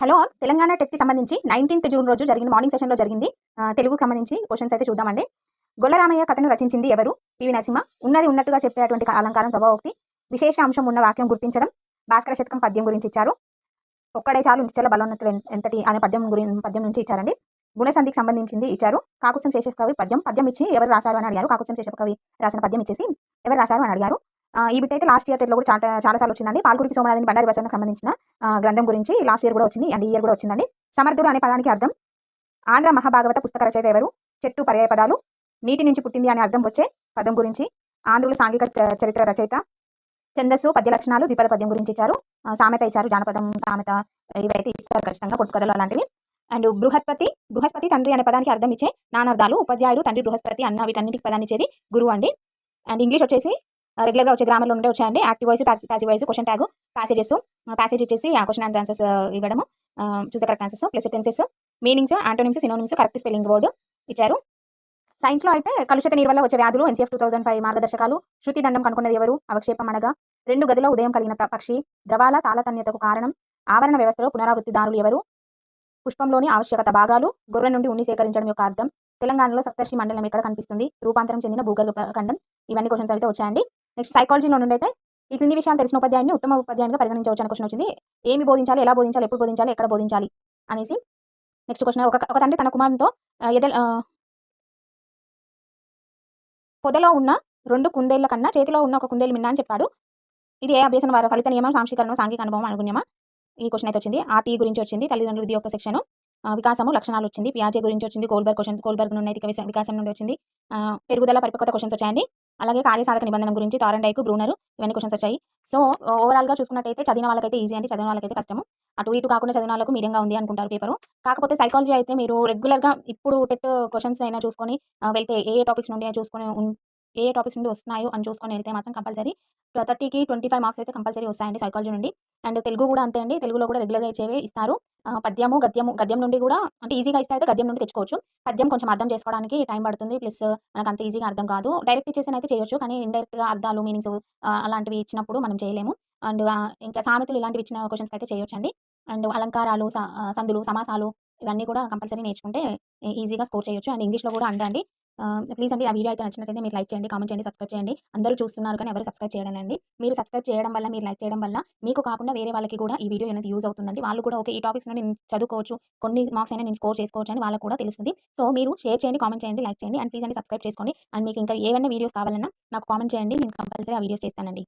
Hello Telangana టెక్కి సంబంధించి 19th June రోజు జరిగిన మార్నింగ్ సెషన్లో జరిగింది. తెలుగుకు సంబంధించి క్వశ్చన్స్ అయితే చూద్దామండి. గొల్లరామయ్య కథను రచించింది ఎవరు? పివి నరసింహ. ఉన్నది ఉన్నట్టుగా చెప్పేటువంటి అలంకారం ప్రభావోక్తి. విశేష అంశం ఉన్న వాక్యం గుర్తించడం. భాస్కర శతకం పద్యం గురించి ఇచ్చారు. ఒక్కడే చాలు నిశ్చల బలోన్నతులు ఎంతటి అనే పద్యం నుంచి ఇచ్చారండి. గుణసంధికి సంబంధించింది ఇచ్చారు. కాకుత్సం శేషకవి పద్యం ఇచ్చి ఎవరు రాశారు అని అడిగారు. కాకుత్సం శేషకవి రాసిన పద్యం ఇచ్చేసి ఎవరు రాశారు అని అడిగారు. ఈ బిట్ అయితే లాస్ట్ ఇయర్ టెట్లో కూడా చాలాసార్లు వచ్చిందండి. పాల్కురికి సోమనాథుని బండారి బసవకు సంబంధించిన గ్రంథం గురించి లాస్ట్ ఇయర్ కూడా వచ్చింది అండ్ ఈ ఇయర్ కూడా వచ్చిందండి. సమర్థుడు అనే పదానికి అర్థం. ఆంధ్ర మహాభాగవత పుస్తక రచయిత ఎవరు? చెట్టు పర్యాయ పదాలు. నీటి నుంచి పుట్టింది అనే అర్థం వచ్చే పదం గురించి. ఆంధ్రుల సాంఘిక చరిత్ర రచయిత. ఛందస్సు పద్య లక్షణాలు ద్విపద పద్యం గురించి ఇచ్చారు. సామెత ఇచ్చారు. జానపదం సామెత ఇవైతే ఇస్తారు ఖచ్చితంగా, పొట్టుకథలు అలాంటివి. అండ్ బృహస్పతి తండ్రి అనే పదానికి అర్థం ఇచ్చే నానార్థాలు. ఉపాధ్యాయుడు తండ్రి బృహస్పతి అన్న వీటన్నిటికి పదాన్ని ఇచ్చేది గురువు అండి. అండ్ ఇంగ్లీష్ వచ్చేసి రెగ్యులర్గా వచ్చే గ్రామర్లో ఉండే వచ్చాయండి. Active voice, passive voice, question tag, passage ఇచ్చేసి ఆ క్వశ్చన్ అండ్ ఆన్సర్స్ ఇవ్వడము, చూసే correct answers, plus tenses, meanings, antonyms, synonyms, correct spelling word ఇచ్చారు. సైన్స్లో అయితే కలుషిత నీరు వల్ల వచ్చే వ్యాధులు, NCF 2005 మార్గదర్శకాలు. శృతి దండం కనుక్కున్నది ఎవరు? అవక్షేపం అనగా 2 గదిలో ఉదయం కలిగిన పక్షి. ద్రవాల తాళతన్యతకు కారణం. ఆవరణ వ్యవస్థలో పునరావృత్తిదారులు ఎవరు? పుష్పంలోని ఆవశ్యకత భాగాలు. గొర్రె నుండి ఉన్ని సేకరించడం యొక్క అర్థం. తెలంగాణలో సప్తర్షి మండలం ఎక్కడ కనిపిస్తుంది? రూపాంతరం చెందిన భూగర్భ ఖండం. ఇవన్నీ క్వశ్చన్స్ అయితే వచ్చాయండి. నెక్స్ట్ సైకాలజీలో నుండి అయితే ఈ క్రింది విషయాలు తెలిసిన ఉపాధ్యాయుని ఉత్తమ ఉపాధ్యాయునిగా పరిగణించవచ్చు అనే క్వశ్చన్ వచ్చింది. ఏమి బోధించాలి, ఎలా బోధించాలి, ఎప్పుడు బోధించాలి, ఎక్కడ బోధించాలి అనేసి. నెక్స్ట్ క్వశ్చన్, ఒక తండ్రి తన కుమారునితో పొదలో ఉన్న 2 కుందేళ్ల కన్నా చేతిలో ఉన్న ఒక కుందేలు మిన్నా అని చెప్పాడు. ఇది ఏ అభ్యసన వారి ఫలిత నియమం, సాంశీకరణం, సాంఘిక అనుభవం, అనుగుణ్యమా? ఈ క్వశ్చన్ అయితే వచ్చింది. ఆ టీ గురించి వచ్చింది. తల్లిదండ్రుల విధి యొక్క సెక్షన్. వికాసము లక్షణాలు వచ్చింది. పియాజే గురించి వచ్చింది. కోల్బర్గ్ నైతిక వికాసం నుండి వచ్చింది. పెరుగుదల పరిపక్వత క్వశ్చన్స్ వచ్చాయండి. అలాగే కార్యసాధక నిబంధన గురించి టారెండైక్, బ్రూనర్, ఇవన్నీ క్వశ్చన్స్ వచ్చాయి. సో ఓవరాల్గా చూసుకున్నట్టయితే చదివిన వాళ్ళకైతే ఈజీ అండి, చదివిన వాళ్ళకైతే కష్టము. అటు ఇటు కాకుండా చదివిన వాళ్ళకు మీడియంగా ఉంది అనుకుంటారు పేపరు. కాకపోతే సైకాలజీ అయితే మీరు రెగ్యులర్గా ఇప్పుడు టెట్ క్వశ్చన్స్ అయినా చూసుకొని వెళ్తే ఏ టాపిక్స్ నుండి వస్తున్నాయో అని చూసుకొని వెళ్తే మాత్రం కంపల్సరీ 30కి 25 మార్క్స్ అయితే కంపల్సరీ వస్తాయండి సైకాలజీ నుండి. అండ్ తెలుగు కూడా అంతే అండి. తెలుగులో కూడా రెగ్యులర్గా ఇచ్చేవే ఇస్తారు. గద్యం నుండి కూడా అంటే ఈజీగా ఇస్తే అయితే గద్యం నుండి తెచ్చుకోవచ్చు. పద్యం కొంచెం అర్థం చేసుకోవడానికి టైం పడుతుంది. ప్లస్ మనకు అంత ఈజీగా అర్థం కాదు. డైరెక్ట్ ఇచ్చేసి అయితే చేయొచ్చు, కానీ ఇండైరెక్ట్గా అర్థాలు, మీనింగ్స్ అలాంటివి ఇచ్చినప్పుడు మనం చేయలేము. అండ్ ఇంకా సామెతలు ఇలాంటివి ఇచ్చిన క్వశ్చన్స్ అయితే చేయొచ్చండి. అండ్ అలంకారాలు, సందులు, సమాసాలు ఇవన్నీ కూడా కంపల్సరీ నేర్చుకుంటే ఈజీగా స్కోర్ చేయొచ్చు. అండ్ ఇంగ్లీష్లో కూడా అండి. ప్లీజ్ అండి, ఆ వీడియో అయితే నచ్చినట్లయితే మీరు లైక్ చేయండి, కామెంట్ చేయండి, సబ్స్క్రైబ్ చేయండి. అందరూ చూస్తున్నారు కానీ ఎవరు సబ్స్క్రైబ్ చేయడం అండి. మీరు సబ్స్క్రైబ్ చేయడం వల్ల, మీరు లైక్ చేయడం వల్ల మీకు కాకుండా వేరే వాళ్ళకి కూడా ఈ వీడియో అనేది యూజ్ అవుతుందండి. వాళ్ళు కూడా ఓకే, ఈ టాపిక్స్ నేను చదువుకోవచ్చు, కొన్ని మార్క్స్ అయినా నేను స్కోర్ చేసుకోవచ్చు అని వాళ్ళకి కూడా తెలుస్తుంది. సో మీరు షేర్ చేయండి, కామెంట్ చేయండి, లైక్ చేయండి. అండ్ ప్లీజ్ అండి సబ్స్క్రైబ్ చేసుకోండి. అండ్ మీకు ఇంకా ఏమైనా వీడియోస్ కావాలన్నా నాకు కామెంట్ చేయండి, నేను కంపల్సరీ ఆ వీడియోస్ చేస్తానండి.